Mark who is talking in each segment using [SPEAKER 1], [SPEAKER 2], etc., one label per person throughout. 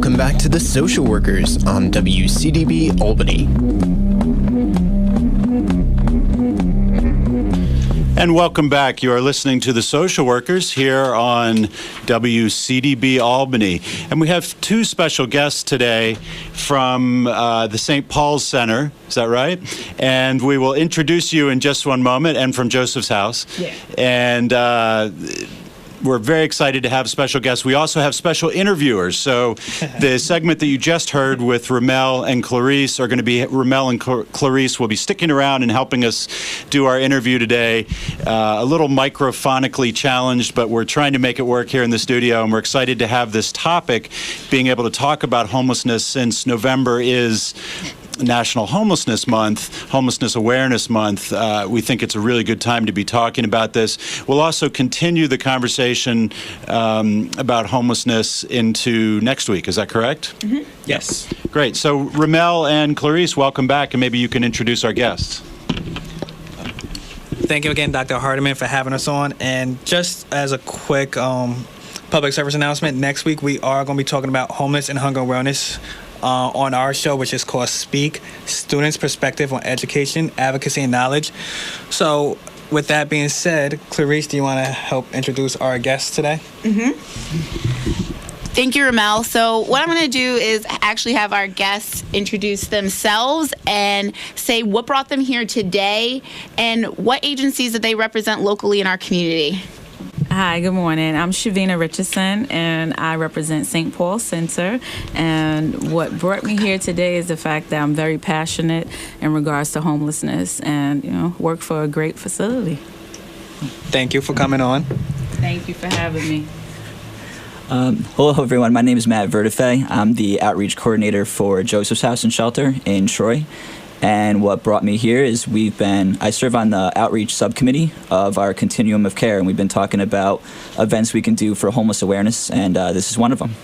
[SPEAKER 1] Welcome back to The Social Workers on WCDB Albany.
[SPEAKER 2] And welcome back. You are listening to The Social Workers here on WCDB Albany. And we have two special guests today from the St. Paul's Center. Is that right? And we will introduce you in just one moment, and from Joseph's House. Yeah. And we're very excited to have special guests. We also have special interviewers. So the segment that you just heard with Ramel and Clarice are going to be, Ramel and Clarice will be sticking around and helping us do our interview today. A little microphonically challenged, but we're trying to make it work here in the studio, and we're excited to have this topic, being able to talk about homelessness, since November is National Homelessness Month, Homelessness Awareness Month. We think it's a really good time to be talking about this. We'll also continue the conversation about homelessness into next week. Is that correct?
[SPEAKER 3] Mm-hmm. Yes.
[SPEAKER 2] Great. So Ramel and Clarice, welcome back, and maybe you can introduce our guests.
[SPEAKER 3] Thank you again, Dr. Hardiman, for having us on. And just as a quick public service announcement, next week we are going to be talking about homeless and hunger awareness on our show, which is called Speak, Students' Perspective on Education, Advocacy, and Knowledge. So with that being said, Clarice, do you want to help introduce our guests today?
[SPEAKER 4] Mm-hmm. Thank you, Ramel. So what I'm going to do is actually have our guests introduce themselves and say what brought them here today and what agencies that they represent locally in our community.
[SPEAKER 5] Hi, good morning. I'm Shavina Richardson, and I represent St. Paul Center. And what brought me here today is the fact that I'm very passionate in regards to homelessness and, work for a great facility.
[SPEAKER 3] Thank you for coming on.
[SPEAKER 5] Thank you for having me.
[SPEAKER 6] Hello, everyone. My name is Matt Vertefeuille. I'm the outreach coordinator for Joseph's House and Shelter in Troy. And what brought me here is I serve on the outreach subcommittee of our continuum of care, and we've been talking about events we can do for homeless awareness, and this is one of them.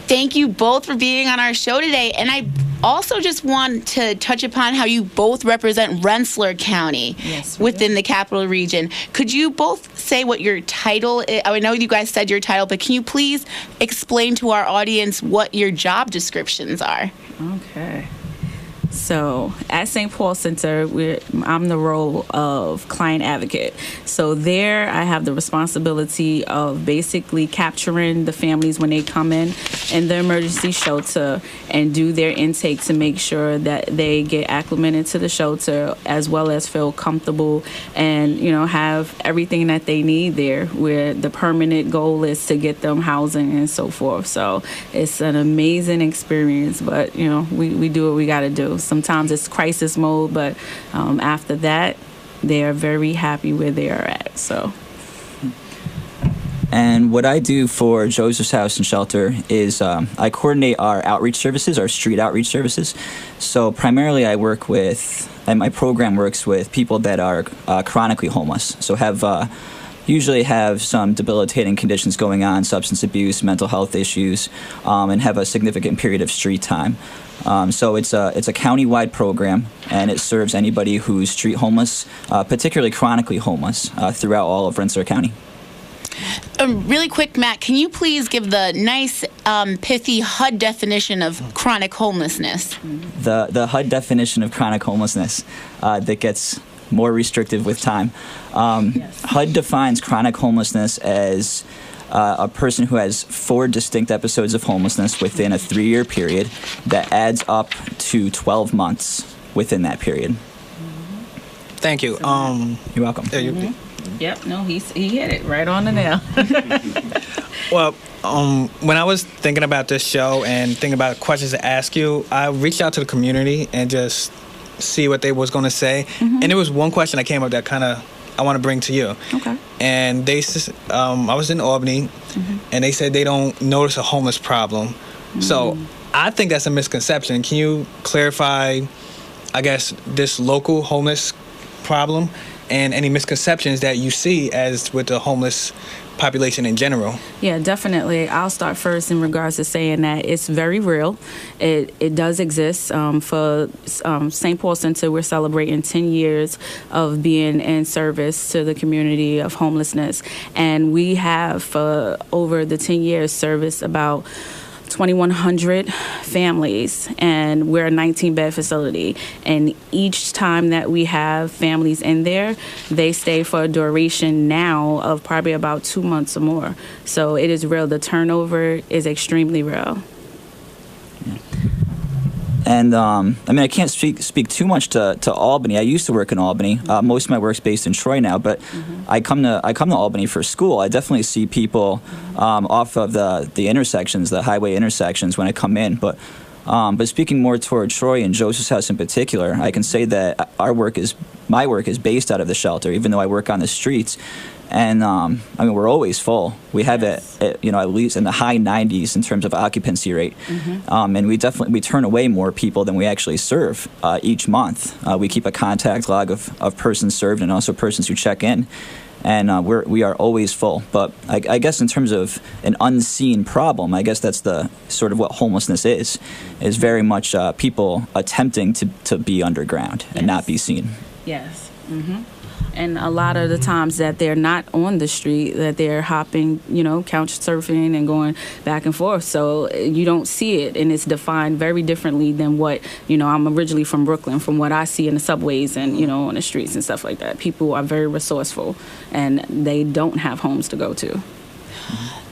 [SPEAKER 4] Thank you both for being on our show today. And I also just want to touch upon how you both represent Rensselaer County within the Capital Region. Could you both say what your title is? I know you guys said your title, but can you please explain to our audience what your job descriptions are?
[SPEAKER 5] Okay. So at St. Paul Center, I'm the role of client advocate. So there I have the responsibility of basically capturing the families when they come in the emergency shelter and do their intake to make sure that they get acclimated to the shelter as well as feel comfortable and, have everything that they need there, where the permanent goal is to get them housing and so forth. So it's an amazing experience, but, we do what we got to do. Sometimes it's crisis mode, but after that, they are very happy where they are at. So.
[SPEAKER 6] And what I do for Joseph's House and Shelter is I coordinate our outreach services, our street outreach services. So primarily I work with, and my program works with people that are chronically homeless. So usually have some debilitating conditions going on, substance abuse, mental health issues, and have a significant period of street time. So it's a county-wide program, and it serves anybody who's street homeless, particularly chronically homeless, throughout all of Rensselaer County.
[SPEAKER 4] Really quick, Matt, can you please give the nice, pithy HUD definition of chronic homelessness?
[SPEAKER 6] The HUD definition of chronic homelessness that gets more restrictive with time. HUD defines chronic homelessness as a person who has 4 distinct episodes of homelessness within a 3-year period that adds up to 12 months within that period.
[SPEAKER 3] Thank you.
[SPEAKER 6] You're welcome.
[SPEAKER 5] Yep, no, he hit it right on the nail.
[SPEAKER 3] Well, when I was thinking about this show and thinking about questions to ask you, I reached out to the community and just see what they was going to say. Mm-hmm. And there was one question that came up that kind of I want to bring to you.
[SPEAKER 5] Okay.
[SPEAKER 3] And I was in Albany, and they said they don't notice a homeless problem. Mm-hmm. So I think that's a misconception. Can you clarify, I guess, this local homeless problem and any misconceptions that you see as with the homeless population in general?
[SPEAKER 5] Yeah, definitely. I'll start first in regards to saying that it's very real. It does exist. For St. Paul Center, we're celebrating 10 years of being in service to the community of homelessness. And we have, for over the 10 years, serviced about 2,100 families, and we're a 19-bed facility. And each time that we have families in there, they stay for a duration now of probably about 2 months or more. So it is real. The turnover is extremely real.
[SPEAKER 6] And I can't speak too much to Albany. I used to work in Albany. Most of my work's based in Troy now, but I come to Albany for school. I definitely see people off of the intersections, the highway intersections, when I come in. But speaking more toward Troy and Joseph's House in particular, I can say that my work is based out of the shelter, even though I work on the streets. And we're always full. We have it, at least in the high 90s in terms of occupancy rate. And we turn away more people than we actually serve each month. We keep a contact log of persons served and also persons who check in. And we are always full. But I guess in terms of an unseen problem, I guess that's the sort of what homelessness is very much people attempting to be underground and not be seen.
[SPEAKER 5] Yes. And a lot of the times that they're not on the street, that they're hopping, couch surfing and going back and forth. So you don't see it, and it's defined very differently than what, I'm originally from Brooklyn, from what I see in the subways and, on the streets and stuff like that. People are very resourceful, and they don't have homes to go to.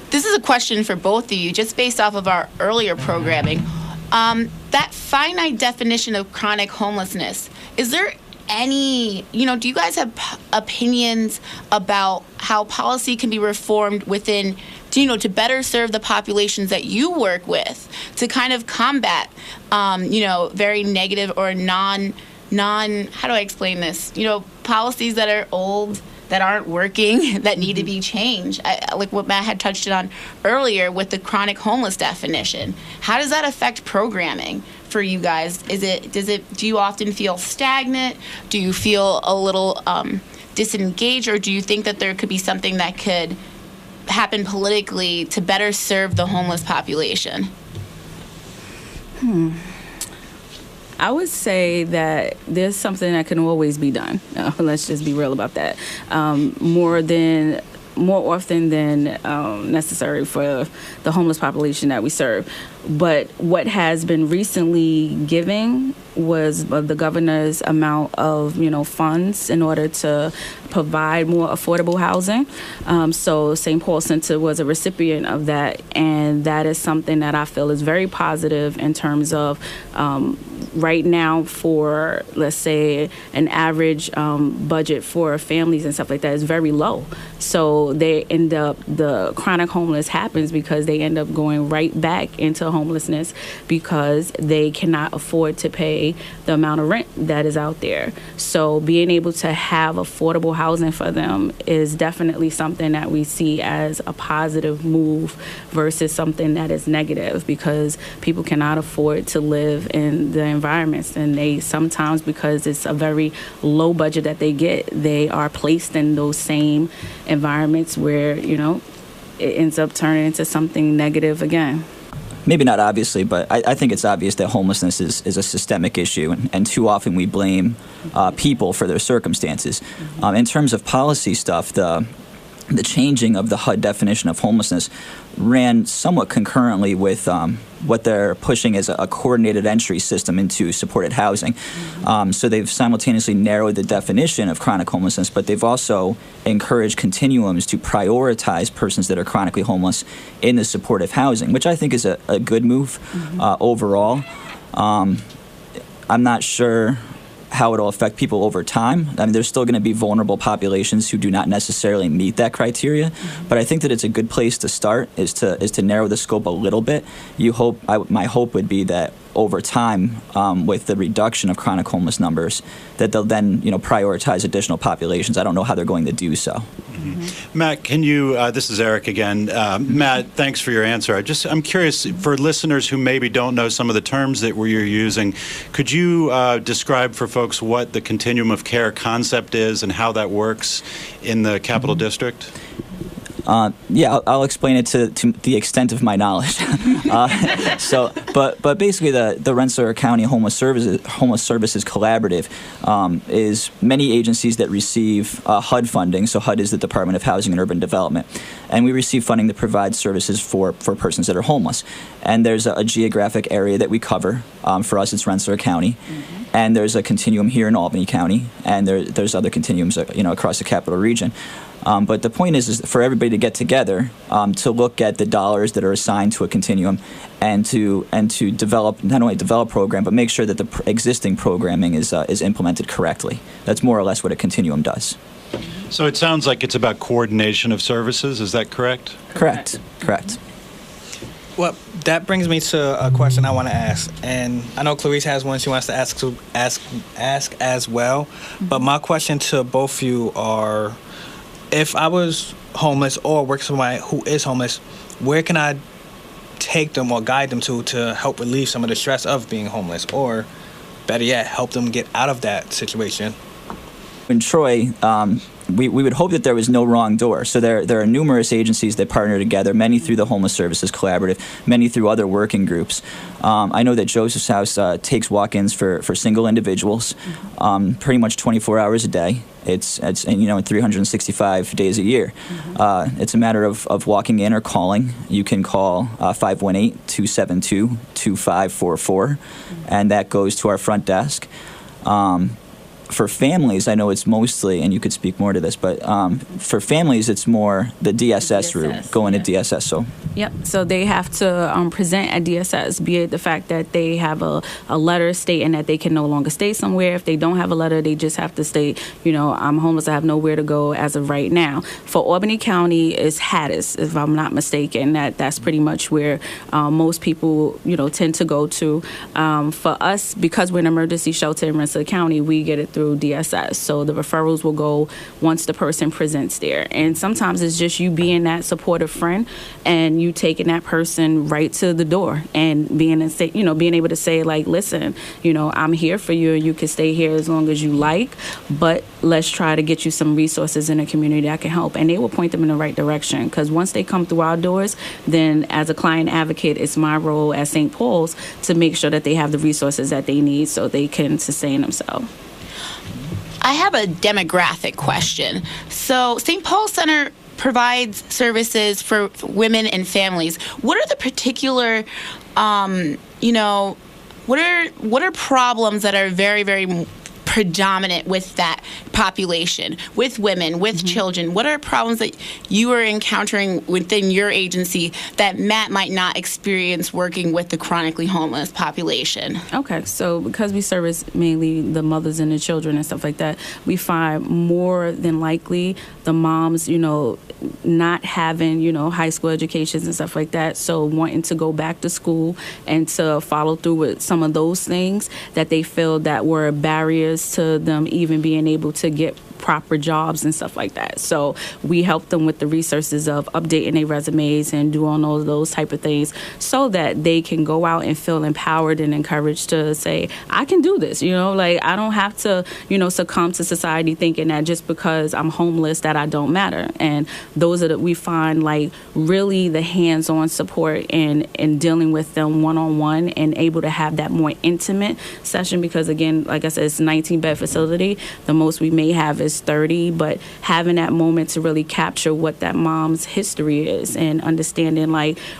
[SPEAKER 4] This is a question for both of you, just based off of our earlier programming. That finite definition of chronic homelessness, is there any, do you guys have opinions about how policy can be reformed within, to better serve the populations that you work with, to kind of combat, very negative or non, how do I explain this? Policies that are old, that aren't working, that need to be changed. Like what Matt had touched on earlier with the chronic homeless definition. How does that affect programming for you guys? Do you often feel stagnant? Do you feel a little disengaged, or do you think that there could be something that could happen politically to better serve the homeless population?
[SPEAKER 5] I would say that there's something that can always be done. Let's just be real about that. More often than necessary for the homeless population that we serve. But what has been recently giving was the governor's amount of, funds in order to provide more affordable housing. So St. Paul Center was a recipient of that, and that is something that I feel is very positive in terms of right now for, let's say, an average budget for families and stuff like that is very low. So they end up, the chronic homeless happens because they end up going right back into homelessness because they cannot afford to pay the amount of rent that is out there. So being able to have affordable housing for them is definitely something that we see as a positive move versus something that is negative, because people cannot afford to live in the environments, and they sometimes, because it's a very low budget that they get, they are placed in those same environments where, it ends up turning into something negative again.
[SPEAKER 6] Maybe not obviously, but I think it's obvious that homelessness is a systemic issue, and too often we blame people for their circumstances. In terms of policy stuff, the changing of the HUD definition of homelessness ran somewhat concurrently with what they're pushing as a coordinated entry system into supported housing. So they've simultaneously narrowed the definition of chronic homelessness, but they've also encouraged continuums to prioritize persons that are chronically homeless in the supportive housing, which I think is a good move overall. I'm not sure how it'll affect people over time. I mean, there's still going to be vulnerable populations who do not necessarily meet that criteria, but I think that it's a good place to start is to narrow the scope a little bit. My hope would be that over time, with the reduction of chronic homeless numbers, that they'll then prioritize additional populations. I don't know how they're going to do so.
[SPEAKER 2] Matt, can you, this is Eric again. Matt, thanks for your answer. I'm curious, for listeners who maybe don't know some of the terms that you're using, could you describe for folks what the continuum of care concept is and how that works in the Capital District?
[SPEAKER 6] Yeah, I'll explain it to the extent of my knowledge. But basically, the Rensselaer County Homeless Services Collaborative is many agencies that receive HUD funding. So HUD is the Department of Housing and Urban Development, and we receive funding to provide services for persons that are homeless. And there's a geographic area that we cover. For us, it's Rensselaer County, and there's a continuum here in Albany County, and there's other continuums, across the capital region. But the point is for everybody to get together to look at the dollars that are assigned to a continuum, and to develop, not only develop program, but make sure that the existing programming is implemented correctly. That's more or less what a continuum does.
[SPEAKER 2] So it sounds like it's about coordination of services. Is that correct?
[SPEAKER 6] Correct.
[SPEAKER 3] Well, that brings me to a question I want to ask, and I know Clarice has one she wants to ask as well. But my question to both of you are: if I was homeless or work with somebody who is homeless, where can I take them or guide them to help relieve some of the stress of being homeless, or better yet, help them get out of that situation?
[SPEAKER 6] In Troy, we would hope that there was no wrong door. So there are numerous agencies that partner together, many through the Homeless Services Collaborative, many through other working groups. I know that Joseph's House takes walk-ins for single individuals, pretty much 24 hours a day. It's 365 days a year. It's a matter of walking in or calling. You can call 518-272-2544, and that goes to our front desk. For families, I know it's mostly, and you could speak more to this, but for families, it's more the DSS route, going to DSS. So.
[SPEAKER 5] Yep. So they have to present at DSS, be it the fact that they have a letter stating that they can no longer stay somewhere. If they don't have a letter, they just have to state, I'm homeless, I have nowhere to go as of right now. For Albany County, it's Hattis, if I'm not mistaken. That's pretty much where most people, tend to go to. For us, because we're an emergency shelter in Rensselaer County, we get it through DSS. So the referrals will go once the person presents there. And sometimes it's just you being that supportive friend and you taking that person right to the door and being able to say, like, listen, I'm here for you and you can stay here as long as you like, but let's try to get you some resources in the community that can help. And they will point them in the right direction, because once they come through our doors, then as a client advocate, it's my role at St. Paul's to make sure that they have the resources that they need so they can sustain themselves.
[SPEAKER 4] I have a demographic question. So St. Paul Center provides services for women and families. What are the particular, what are problems that are very, very predominant with that population, with women, with children? What are problems that you are encountering within your agency that Matt might not experience working with the chronically homeless population?
[SPEAKER 5] Okay, so because we service mainly the mothers and the children and stuff like that, we find more than likely the moms, not having, high school educations and stuff like that, so wanting to go back to school and to follow through with some of those things that they feel that were barriers to them even being able to get proper jobs and stuff like that. So we help them with the resources of updating their resumes and doing all those type of things so that they can go out and feel empowered and encouraged to say, I can do this, I don't have to, succumb to society thinking that just because I'm homeless that I don't matter. And those are that we find really the hands-on support in dealing with them one-on-one and able to have that more intimate session, because again, like I said, it's a 19-bed facility. The most we may have is 30, but having that moment to really capture what that mom's history is and understanding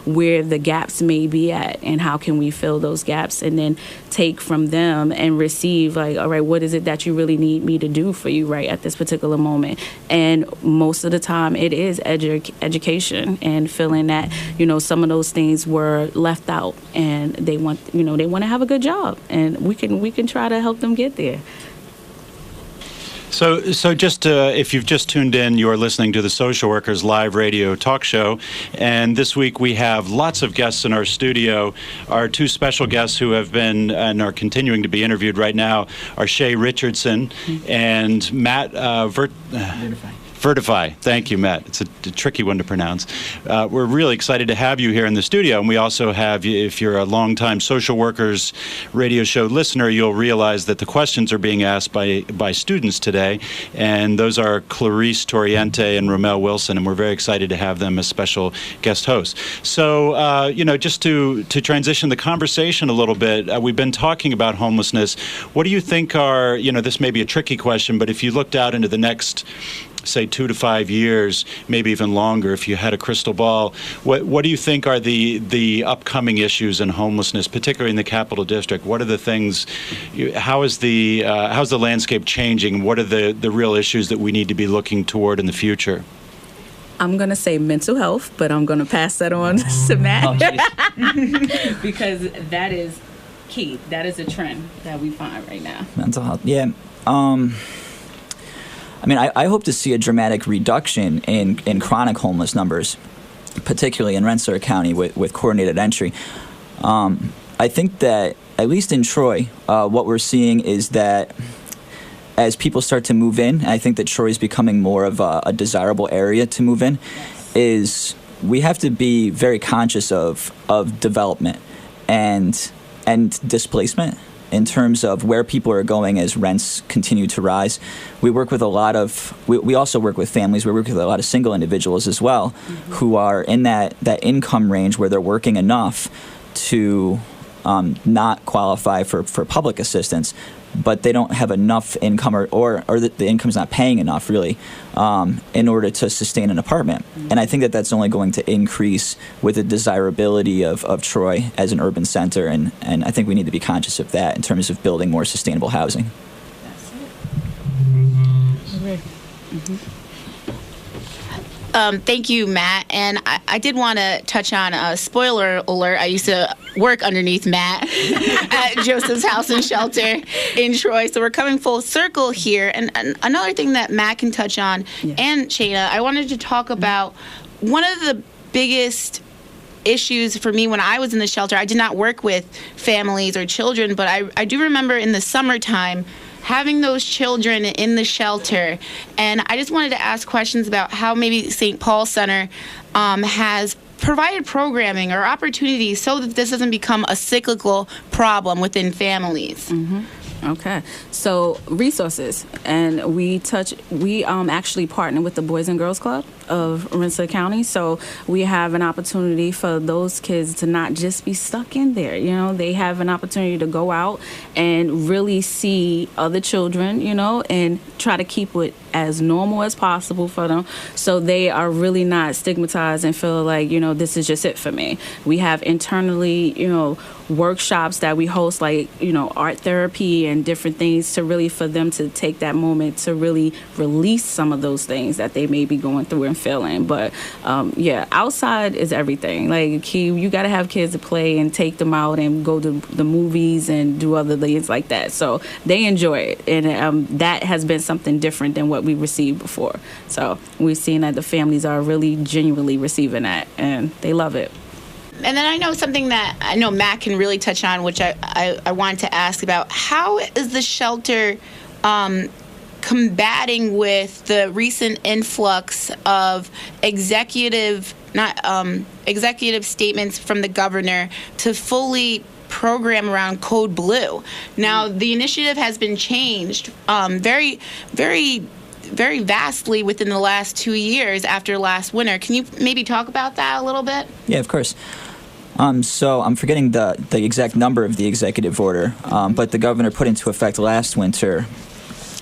[SPEAKER 5] where the gaps may be at and how can we fill those gaps, and then take from them and receive all right, what is it that you really need me to do for you right at this particular moment? And most of the time it is education and feeling that some of those things were left out and they want to have a good job, and we can try to help them get there.
[SPEAKER 2] So just if you've just tuned in, you are listening to the Social Workers Live Radio Talk Show. And this week we have lots of guests in our studio. Our two special guests who have been and are continuing to be interviewed right now are Richardson and Matt Vertefeuille. Thank you, Matt. It's a tricky one to pronounce. We're really excited to have you here in the studio, and we also have you, if you're a longtime Social Workers radio show listener, you'll realize that the questions are being asked by students today, and those are Clarice Toriente and Romel Wilson, and we're very excited to have them as special guest hosts. So, just to transition the conversation a little bit, we've been talking about homelessness. What do you think are, this may be a tricky question, but if you looked out into the next, say, 2 to 5 years, maybe even longer, if you had a crystal ball, what do you think are the upcoming issues in homelessness, particularly in the Capital District? What are the things? How's the landscape changing? What are the real issues that we need to be looking toward in the future?
[SPEAKER 5] I'm going to say mental health, but I'm going to pass that on to Matt because that is key. That is a trend that we find right now.
[SPEAKER 6] Mental health, yeah. I hope to see a dramatic reduction in chronic homeless numbers, particularly in Rensselaer County with coordinated entry. I think that, at least in Troy, what we're seeing is that as people start to move in, and I think that Troy is becoming more of a desirable area to move in, is we have to be very conscious of development and displacement in terms of where people are going as rents continue to rise. We work with we also work with families. We work with a lot of single individuals as well, who are in that income range where they're working enough to not qualify for public assistance, but they don't have enough income or the income's not paying enough really in order to sustain an apartment. And I think that that's only going to increase with the desirability of Troy as an urban center, and I think we need to be conscious of that in terms of building more sustainable housing.
[SPEAKER 5] That's it.
[SPEAKER 4] Thank you, Matt. And I did want to touch on a spoiler alert. I used to work underneath Matt at Joseph's House and Shelter in Troy. So we're coming full circle here. And another thing that Matt can touch on, and Shayna, I wanted to talk about one of the biggest issues for me when I was in the shelter. I did not work with families or children, but I do remember in the summertime having those children in the shelter. And I just wanted to ask questions about how maybe St. Paul Center has provided programming or opportunities so that this doesn't become a cyclical problem within families.
[SPEAKER 5] Okay, so resources, and we actually partner with the Boys and Girls Club of Rensselaer County, so we have an opportunity for those kids to not just be stuck in there. They have an opportunity to go out and really see other children, and try to keep it as normal as possible for them, so they are really not stigmatized and feel like, this is just it for me. We have internally, workshops that we host, like, art therapy and different things to really, for them to take that moment to really release some of those things that they may be going through and feeling. But outside is everything. Like, you got to have kids to play and take them out and go to the movies and do other things like that. So they enjoy it, and that has been something different than what we received before. So we've seen that the families are really genuinely receiving that, and they love it.
[SPEAKER 4] And then I know something that I know Matt can really touch on, which I wanted to ask about. How is the shelter combating with the recent influx of executive statements from the governor to fully program around Code Blue? Now, the initiative has been changed very, very, very vastly within the last 2 years after last winter. Can you maybe talk about that a little bit?
[SPEAKER 6] Yeah, of course. So I'm forgetting the exact number of the executive order, but the governor put into effect last winter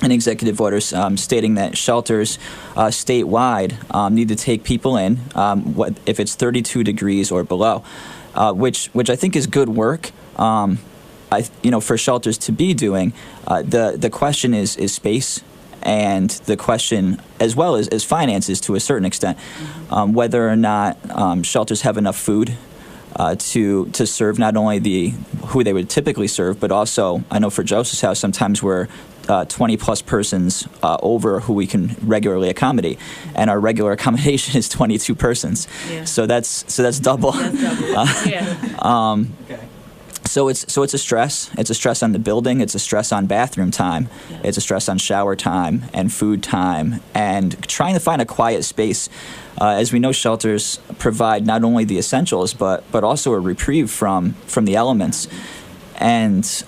[SPEAKER 6] an executive order stating that shelters statewide need to take people in if it's 32 degrees or below, which I think is good work. For shelters to be doing. The question is space, and the question, as well as finances to a certain extent, whether or not shelters have enough food to serve not only who they would typically serve, but also, I know for Joseph's House, sometimes we're 20 plus persons over who we can regularly accommodate, and our regular accommodation is 22 persons. Yeah. So that's double. That's double. So it's a stress. It's a stress on the building. It's a stress on bathroom time.
[SPEAKER 5] Yeah.
[SPEAKER 6] It's a stress on shower time and food time and trying to find a quiet space. As we know, shelters provide not only the essentials but also a reprieve from the elements, and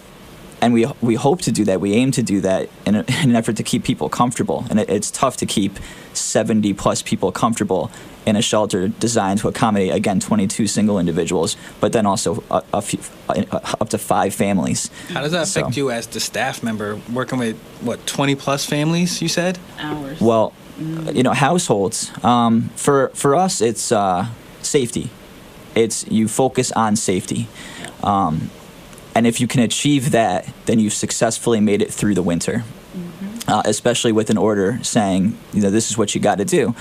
[SPEAKER 6] we hope to do that. We aim to do that in an effort to keep people comfortable. And it's tough to keep 70 plus people comfortable in a shelter designed to accommodate, again, 22 single individuals, but then also a few, up to 5 families.
[SPEAKER 3] How does that affect you as the staff member working with, 20 plus families, you said?
[SPEAKER 5] Hours.
[SPEAKER 6] Well, households, for us, it's safety. It's you focus on safety. And if you can achieve that, then you've successfully made it through the winter, especially with an order saying, this is what you got to do.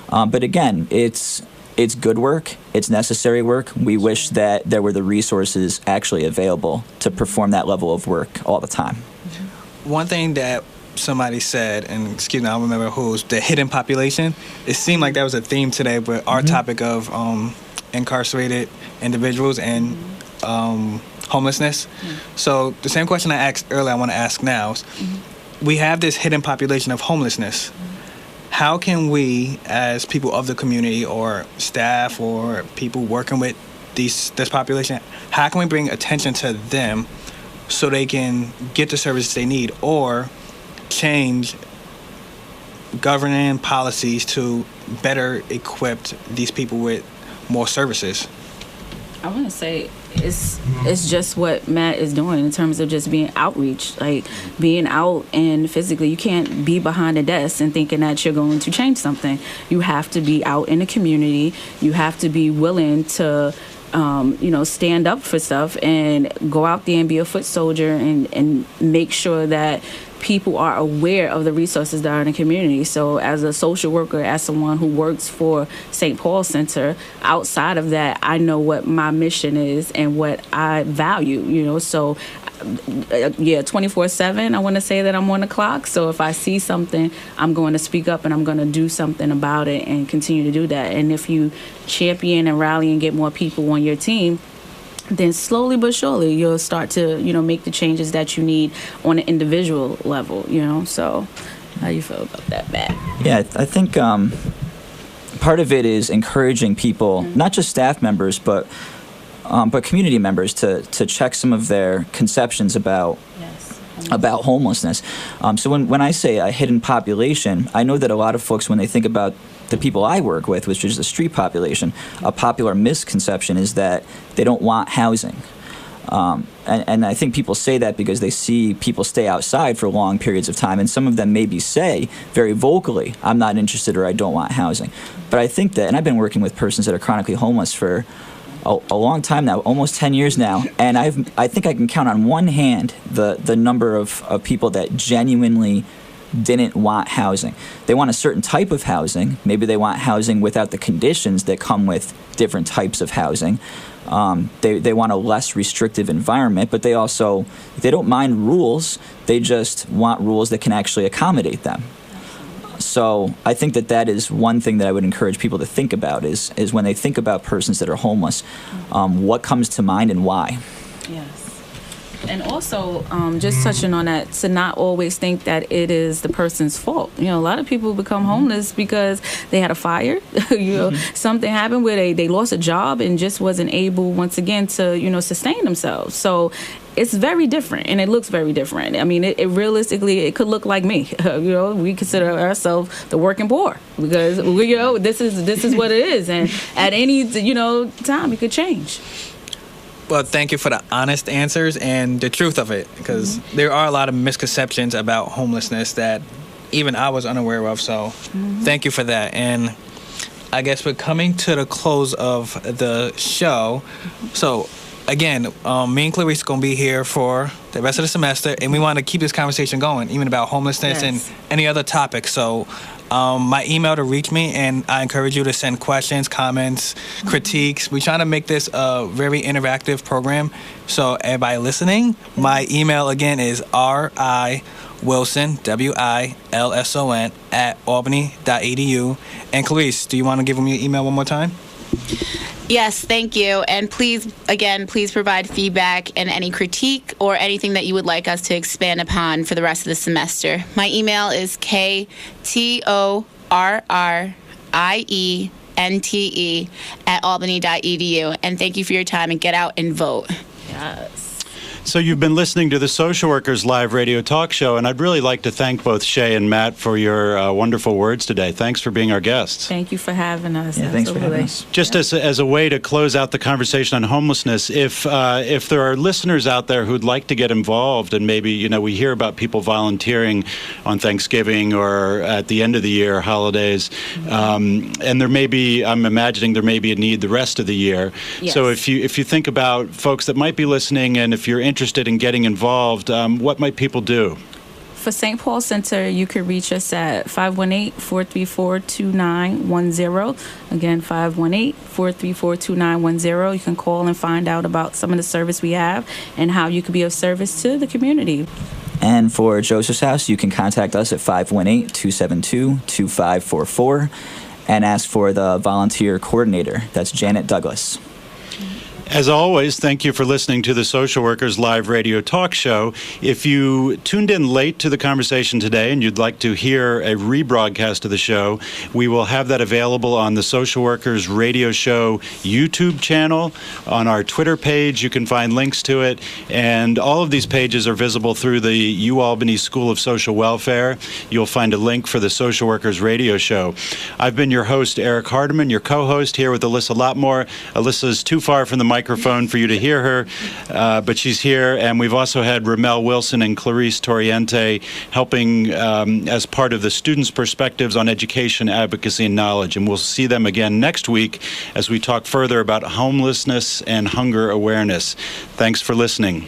[SPEAKER 6] But again, it's good work. It's necessary work. We wish that there were the resources actually available to perform that level of work all the time.
[SPEAKER 3] One thing that somebody said, and excuse me, I don't remember who's, the hidden population. It seemed like that was a theme today with our topic of incarcerated individuals and homelessness. So the same question I asked earlier, I want to ask now. We have this hidden population of homelessness. How can we, as people of the community or staff or people working with this population, how can we bring attention to them so they can get the services they need, or change governing policies to better equip these people with more services?
[SPEAKER 5] I want to say it's just what Matt is doing in terms of just being outreach, like being out and physically. You can't be behind a desk and thinking that you're going to change something. You have to be out in the community. You have to be willing to stand up for stuff and go out there and be a foot soldier and make sure that people are aware of the resources that are in the community. So as a social worker, as someone who works for St. Paul Center, outside of that, I know what my mission is and what I value, so 24/7, I want to say that I'm on the clock. So if I see something, I'm going to speak up and I'm going to do something about it and continue to do that. And if you champion and rally and get more people on your team, then slowly but surely you'll start to, make the changes that you need on an individual level, So how do you feel about that, Matt?
[SPEAKER 6] Yeah, I think part of it is encouraging people, not just staff members, but community members to check some of their conceptions about homelessness. So when I say a hidden population, I know that a lot of folks, when they think about the people I work with, which is the street population, a popular misconception is that they don't want housing. And I think people say that because they see people stay outside for long periods of time, and some of them maybe say very vocally, I'm not interested or I don't want housing. But I think that, and I've been working with persons that are chronically homeless for a long time now, almost 10 years now, and I think I can count on one hand the number of people that genuinely didn't want housing. They want a certain type of housing. Maybe they want housing without the conditions that come with different types of housing. They want a less restrictive environment, but they don't mind rules. They just want rules that can actually accommodate them. So I think that is one thing that I would encourage people to think about is when they think about persons that are homeless, what comes to mind and why.
[SPEAKER 5] Yes. And also, just touching on that, to not always think that it is the person's fault. A lot of people become homeless because they had a fire, something happened where they lost a job and just wasn't able, once again, to, sustain themselves. So it's very different, and it looks very different. I mean, it realistically, it could look like me. We consider ourselves the working poor because, this is what it is. And at any, time, it could change.
[SPEAKER 3] Well, thank you for the honest answers and the truth of it, because there are a lot of misconceptions about homelessness that even I was unaware of. So thank you for that. And I guess we're coming to the close of the show. So again, me and Clarice are going to be here for the rest of the semester, and we want to keep this conversation going, even about homelessness and any other topic. So my email to reach me, and I encourage you to send questions, comments, critiques. We're trying to make this a very interactive program. So everybody listening, my email again is Wilson, WILSON, at albany.edu. And Clarice, do you want to give them your email one more time?
[SPEAKER 4] Yes, thank you. And please provide feedback and any critique or anything that you would like us to expand upon for the rest of the semester. My email is KTORRIENTE@albany.edu. And thank you for your time, and get out and vote.
[SPEAKER 5] Yes.
[SPEAKER 2] So you've been listening to the Social Workers Live Radio Talk Show, and I'd really like to thank both Shay and Matt for your wonderful words today. Thanks for being our guests.
[SPEAKER 5] Thank you for having us.
[SPEAKER 6] Yeah, thanks for having us.
[SPEAKER 2] Just as a way to close out the conversation on homelessness, if there are listeners out there who'd like to get involved, and maybe we hear about people volunteering on Thanksgiving or at the end of the year, holidays, and I'm imagining there may be a need the rest of the year.
[SPEAKER 5] Yes.
[SPEAKER 2] So if you think about folks that might be listening, and if you're interested in getting involved, what might people do?
[SPEAKER 5] For St. Paul Center, you can reach us at 518-434-2910. Again, 518-434-2910. You can call and find out about some of the service we have and how you can be of service to the community.
[SPEAKER 6] And for Joseph's House, you can contact us at 518-272-2544 and ask for the volunteer coordinator. That's Janet Douglas.
[SPEAKER 2] As always, thank you for listening to the Social Workers Live Radio Talk Show. If you tuned in late to the conversation today and you'd like to hear a rebroadcast of the show, we will have that available on the Social Workers Radio Show YouTube channel. On our Twitter page, you can find links to it. And all of these pages are visible through the UAlbany School of Social Welfare. You'll find a link for the Social Workers Radio Show. I've been your host, Eric Hardiman, your co-host, here with Alyssa Lotmore. Alyssa's too far from the microphone for you to hear her, but she's here. And we've also had Ramel Wilson and Clarice Toriente helping as part of the Students' Perspectives on Education, Advocacy, and Knowledge. And we'll see them again next week as we talk further about homelessness and hunger awareness. Thanks for listening.